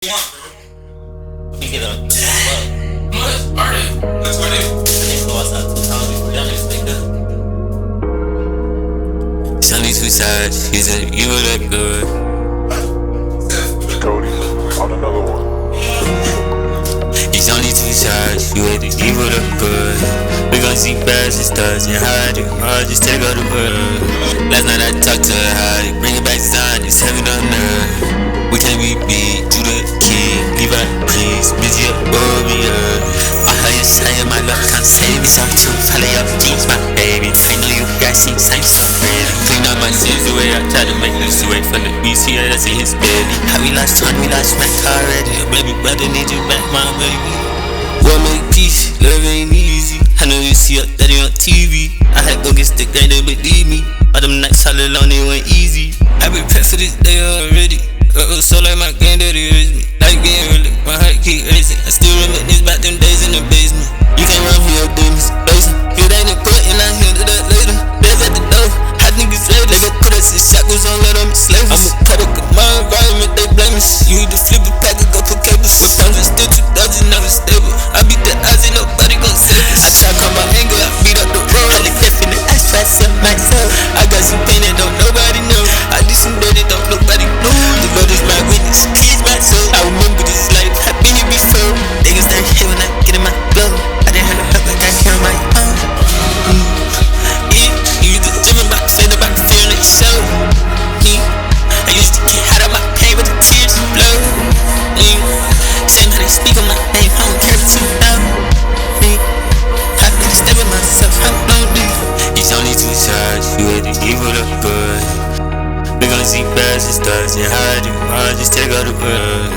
We get up. Let's party. Let's party. They go outside 2 times before y'all niggas think that. It's only 2 sides. He said you would look good. Cody on another one. It's only 2 sides. You hate the evil look good. We gon' see bad sisters and hide it. I'll just take all the world. Last night I talked to her, how to bring it back to Zion. It's heaven on earth. We can't be beat to the king. Leave out please. Busy up over me. I heard you saying my love can't save me. So I'm too follow your jeans, my baby. I know you got seen same so crazy. Clean up my sins the way I tried to make this away from the BC. That's in his belly. How we lost time, we lost smack already. Your baby brother need you back, my baby. What make peace? Love ain't easy. I know you see your daddy on TV. I had to go get stick, they didn't believe me. All them nights all alone, they went easy. I been prepped for this day already. So like my granddaddy raised me. Life getting really, my heart keep racing. I still reminisce about them days in the basement. You can't run from your demons, losing. If it ain't important, I handle that later. There's at the door, hot niggas later. They gon' put us in shackles, don't let them enslave us. I'm a product of my environment, they blame us. You need to flip a pack and go put cables. My funds are still 2,000, never stable. I beat the odds and nobody gon' save us. I try to calm my anger, I beat up the road. I live death in the ass, try to sell myself. I got some pain that don't nobody know. I do some dirty, don't nobody know. The Lord is my witness, He is my soul. I remember this life, I've been here before. They gon' start here when I get in my flow. I didn't have no help, I got here on my own. You just jumping about the feeling, about the feeling that you show. I used to get hot on my pain, but the tears blow. Same how they speak on my name, I don't care what you know. I've been stepping myself, I'm lonely. It's only 2 sides, you hate the evil look good. We gon' see bad sisters and hide it. I'll just take all the world.